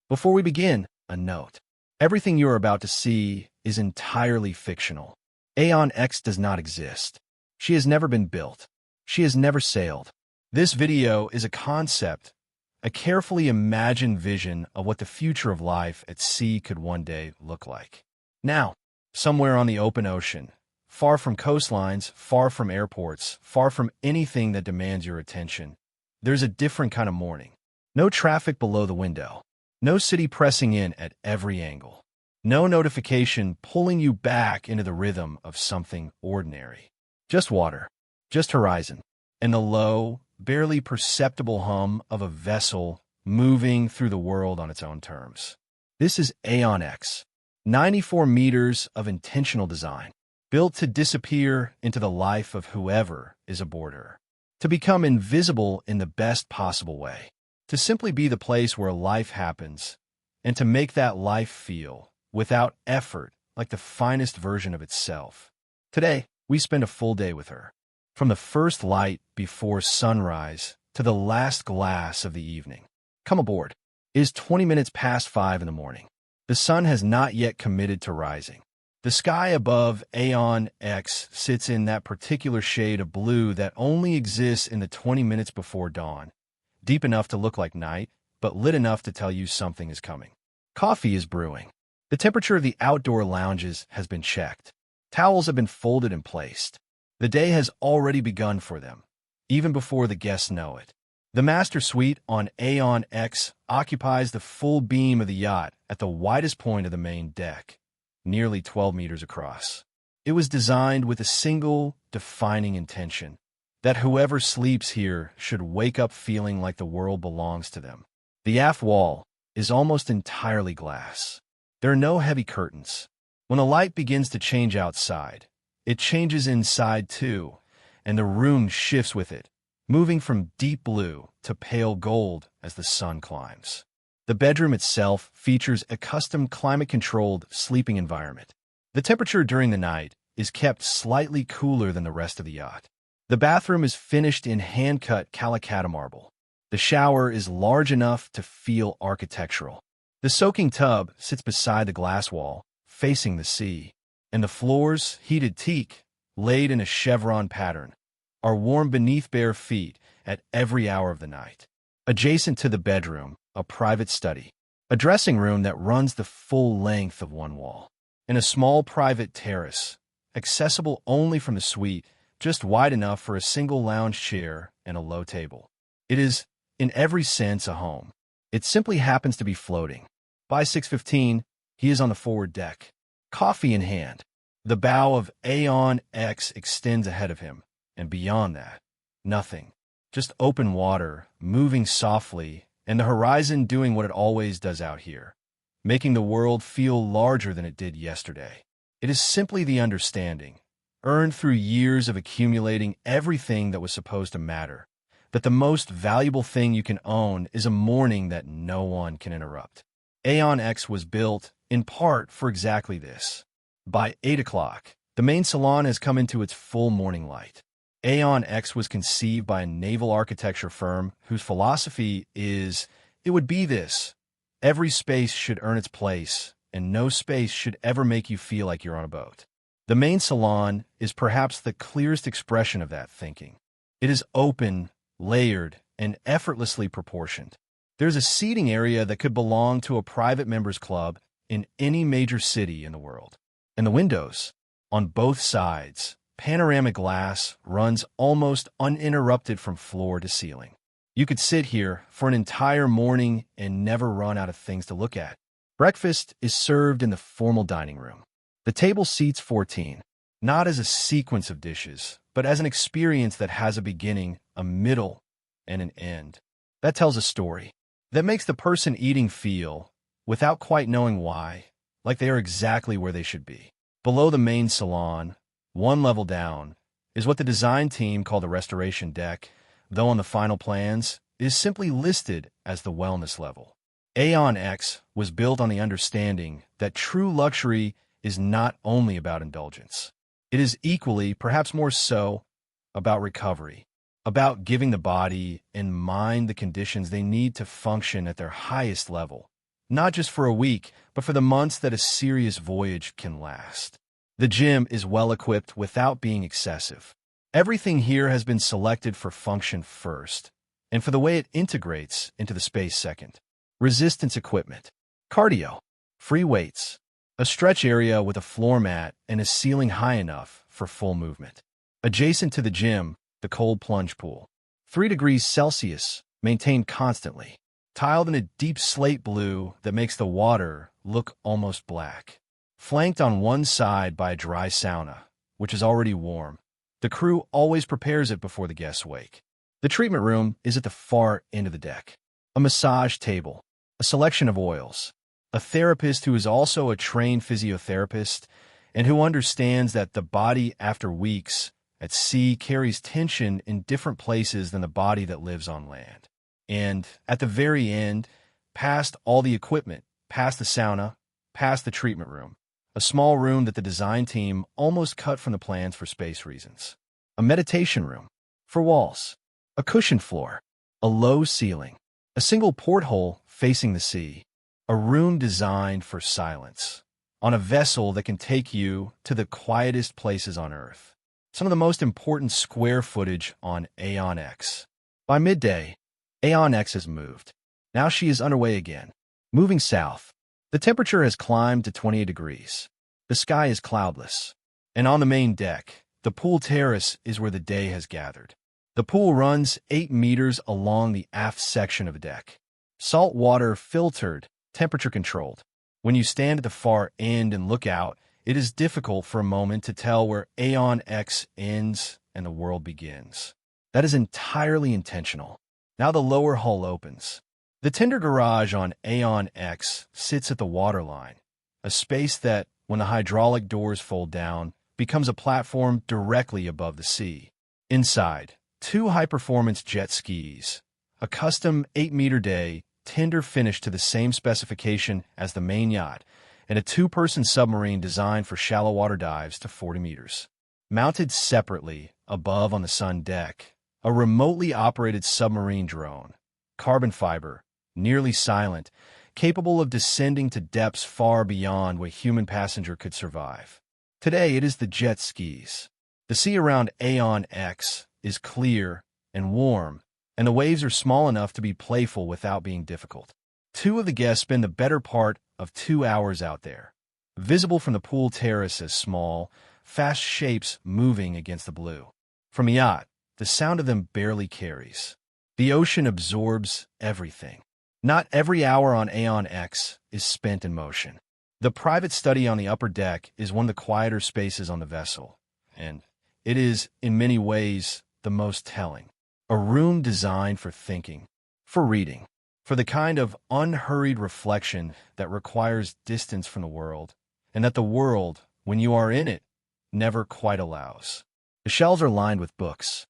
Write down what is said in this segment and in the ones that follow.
Before we begin, a note. Everything you are about to see is entirely fictional. Aeon X does not exist. She has never been built. She has never sailed. This video is a concept, a carefully imagined vision of what the future of life at sea could one day look like. Now, somewhere on the open ocean, far from coastlines, far from airports, far from anything that demands your attention, there's a different kind of morning. No traffic below the window. No city pressing in at every angle. No notification pulling you back into the rhythm of something ordinary. Just water, just horizon, and the low, barely perceptible hum of a vessel moving through the world on its own terms. This is Aeon X, 94 meters of intentional design, built to disappear into the life of whoever is aboard her, to become invisible in the best possible way, to simply be the place where life happens, and to make that life feel, without effort, like the finest version of itself. Today, we spend a full day with her. From the first light before sunrise to the last glass of the evening. Come aboard. It is 20 minutes past 5 in the morning. The sun has not yet committed to rising. The sky above Aeon X sits in that particular shade of blue that only exists in the 20 minutes before dawn. Deep enough to look like night, but lit enough to tell you something is coming. Coffee is brewing. The temperature of the outdoor lounges has been checked. Towels have been folded and placed. The day has already begun for them, even before the guests know it. The master suite on Aeon X occupies the full beam of the yacht at the widest point of the main deck, nearly 12 meters across. It was designed with a single, defining intention, that whoever sleeps here should wake up feeling like the world belongs to them. The aft wall is almost entirely glass. There are no heavy curtains. When the light begins to change outside, it changes inside too, and the room shifts with it, moving from deep blue to pale gold as the sun climbs. The bedroom itself features a custom climate-controlled sleeping environment. The temperature during the night is kept slightly cooler than the rest of the yacht. The bathroom is finished in hand-cut Calicut marble. The shower is large enough to feel architectural. The soaking tub sits beside the glass wall, facing the sea, and the floors, heated teak, laid in a chevron pattern, are warm beneath bare feet at every hour of the night. Adjacent to the bedroom, a private study, a dressing room that runs the full length of one wall, and a small private terrace, accessible only from the suite, just wide enough for a single lounge chair and a low table. It is, in every sense, a home. It simply happens to be floating. By 6:15, he is on the forward deck, coffee in hand. The bow of Aeon X extends ahead of him, and beyond that, nothing. Just open water, moving softly, and the horizon doing what it always does out here, making the world feel larger than it did yesterday. It is simply the understanding, earned through years of accumulating everything that was supposed to matter, that the most valuable thing you can own is a morning that no one can interrupt. Aeon X was built, in part, for exactly this. By 8 o'clock, the main salon has come into its full morning light. Aeon X was conceived by a naval architecture firm whose philosophy is, it would be this: every space should earn its place, and no space should ever make you feel like you're on a boat. The main salon is perhaps the clearest expression of that thinking. It is open, layered, and effortlessly proportioned. There's a seating area that could belong to a private members club in any major city in the world. And the windows, on both sides, panoramic glass runs almost uninterrupted from floor to ceiling. You could sit here for an entire morning and never run out of things to look at. Breakfast is served in the formal dining room. The table seats 14, not as a sequence of dishes, but as an experience that has a beginning, a middle, and an end. That tells a story. That makes the person eating feel, without quite knowing why, like they are exactly where they should be. Below the main salon, one level down, is what the design team called the restoration deck, though on the final plans, is simply listed as the wellness level. Aeon X was built on the understanding that true luxury is not only about indulgence. It is equally, perhaps more so, about recovery, about giving the body and mind the conditions they need to function at their highest level, not just for a week, but for the months that a serious voyage can last. The gym is well-equipped without being excessive. Everything here has been selected for function first, and for the way it integrates into the space second. Resistance equipment. Cardio. Free weights. A stretch area with a floor mat and a ceiling high enough for full movement. Adjacent to the gym, the cold plunge pool. 3 degrees Celsius, maintained constantly. Tiled in a deep slate blue that makes the water look almost black. Flanked on one side by a dry sauna, which is already warm. The crew always prepares it before the guests wake. The treatment room is at the far end of the deck. A massage table, a selection of oils, a therapist who is also a trained physiotherapist and who understands that the body after weeks at sea carries tension in different places than the body that lives on land. And at the very end, past all the equipment, past the sauna, past the treatment room, a small room that the design team almost cut from the plans for space reasons. A meditation room. For walls. A cushioned floor. A low ceiling. A single porthole facing the sea. A room designed for silence. On a vessel that can take you to the quietest places on Earth. Some of the most important square footage on Aeon X. By midday, Aeon X has moved. Now she is underway again. Moving south. The temperature has climbed to 28 degrees. The sky is cloudless. And on the main deck, the pool terrace is where the day has gathered. The pool runs 8 meters along the aft section of the deck. Salt water filtered, temperature controlled. When you stand at the far end and look out, it is difficult for a moment to tell where Aeon X ends and the world begins. That is entirely intentional. Now the lower hull opens. The tender garage on Aeon X sits at the waterline, a space that, when the hydraulic doors fold down, becomes a platform directly above the sea. Inside, 2 high-performance jet skis, a custom 8-meter day, tender finish to the same specification as the main yacht, and a 2-person submarine designed for shallow water dives to 40 meters. Mounted separately, above on the sun deck, a remotely operated submarine drone, carbon fiber, nearly silent, capable of descending to depths far beyond what a human passenger could survive. Today it is the jet skis. The sea around Aeon X is clear and warm, and the waves are small enough to be playful without being difficult. 2 of the guests spend the better part of 2 hours out there, visible from the pool terrace as small, fast shapes moving against the blue. From a yacht, the sound of them barely carries. The ocean absorbs everything. Not every hour on Aeon X is spent in motion. The private study on the upper deck is one of the quieter spaces on the vessel, and it is, in many ways, the most telling. A room designed for thinking, for reading, for the kind of unhurried reflection that requires distance from the world, and that the world, when you are in it, never quite allows. The shelves are lined with books.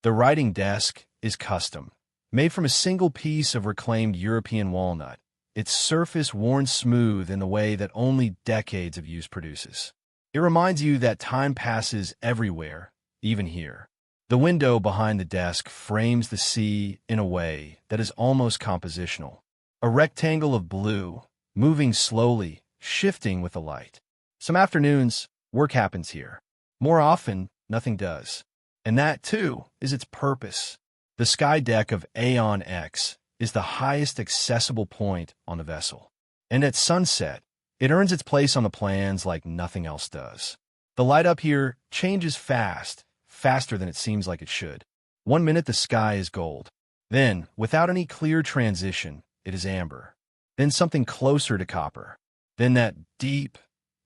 The writing desk is custom, made from a single piece of reclaimed European walnut, its surface worn smooth in the way that only decades of use produces. It reminds you that time passes everywhere, even here. The window behind the desk frames the sea in a way that is almost compositional. A rectangle of blue, moving slowly, shifting with the light. Some afternoons, work happens here. More often, nothing does. And that, too, is its purpose. The sky deck of Aeon X is the highest accessible point on the vessel. And at sunset, it earns its place on the plans like nothing else does. The light up here changes fast, faster than it seems like it should. 1 minute the sky is gold. Then, without any clear transition, it is amber. Then something closer to copper. Then that deep,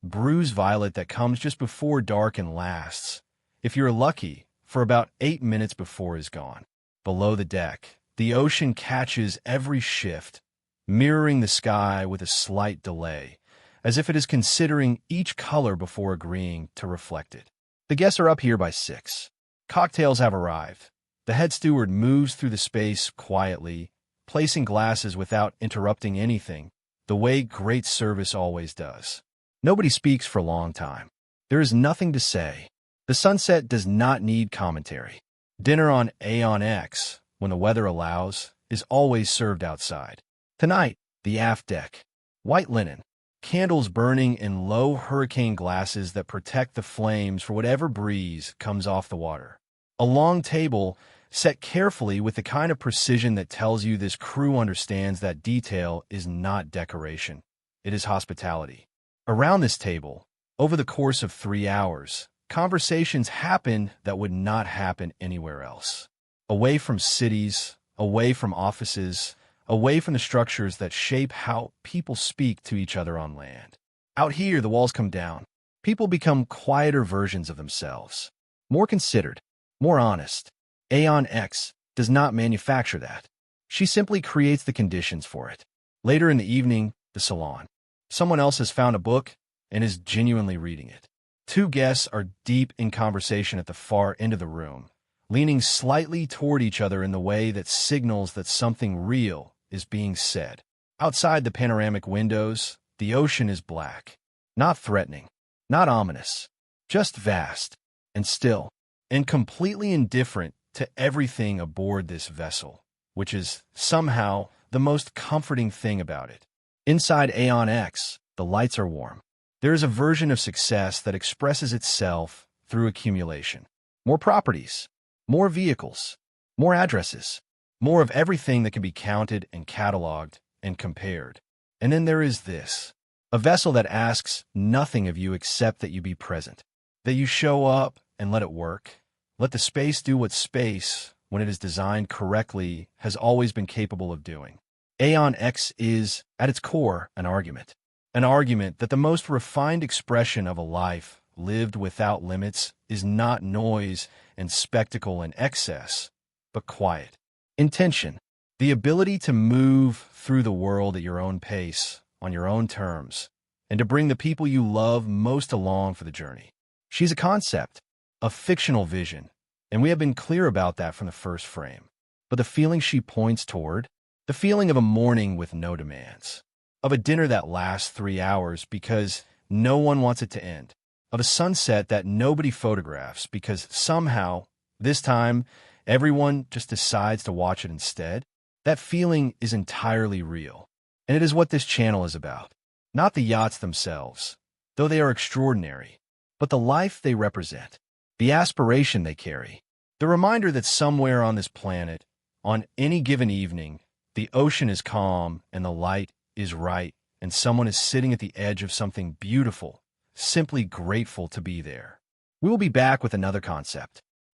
bruised violet that comes just before dark and lasts, if you're lucky, for about 8 minutes before is gone. Below the deck, the ocean catches every shift, mirroring the sky with a slight delay, as if it is considering each color before agreeing to reflect it. The guests are up here by 6. Cocktails have arrived. The head steward moves through the space quietly, placing glasses without interrupting anything, the way great service always does. Nobody speaks for a long time. There is nothing to say. The sunset does not need commentary. Dinner on Aeon X, when the weather allows, is always served outside. Tonight, the aft deck. white linen, candles burning in low hurricane glasses that protect the flames for whatever breeze comes off the water. A long table set carefully with the kind of precision that tells you this crew understands that detail is not decoration. It is hospitality. Around this table, over the course of 3 hours, conversations happen that would not happen anywhere else. Away from cities, away from offices, away from the structures that shape how people speak to each other on land. Out here, the walls come down. People become quieter versions of themselves. More considered, more honest. Aeon X does not manufacture that. She simply creates the conditions for it. Later in the evening, the salon. Someone else has found a book and is genuinely reading it. Two guests are deep in conversation at the far end of the room, leaning slightly toward each other in the way that signals that something real is being said. Outside the panoramic windows, the ocean is black. Not threatening, not ominous, just vast and still, and completely indifferent to everything aboard this vessel, which is somehow the most comforting thing about it. Inside Aeon X, the lights are warm. There is a version of success that expresses itself through accumulation. More properties, more vehicles, more addresses, more of everything that can be counted and cataloged and compared. And then there is this, a vessel that asks nothing of you except that you be present, that you show up and let it work. Let the space do what space, when it is designed correctly, has always been capable of doing. Aeon X is, at its core, an argument. An argument that the most refined expression of a life lived without limits is not noise and spectacle and excess, but quiet. Intention, the ability to move through the world at your own pace, on your own terms, and to bring the people you love most along for the journey. She's a concept, a fictional vision, and we have been clear about that from the first frame. But the feeling she points toward, the feeling of a morning with no demands, of a dinner that lasts 3 hours because no one wants it to end, of a sunset that nobody photographs because somehow, this time, everyone just decides to watch it instead, that feeling is entirely real. And it is what this channel is about. Not the yachts themselves, though they are extraordinary, but the life they represent, the aspiration they carry, the reminder that somewhere on this planet, on any given evening, the ocean is calm and the light is right, and someone is sitting at the edge of something beautiful, simply grateful to be there. We will be back with another concept.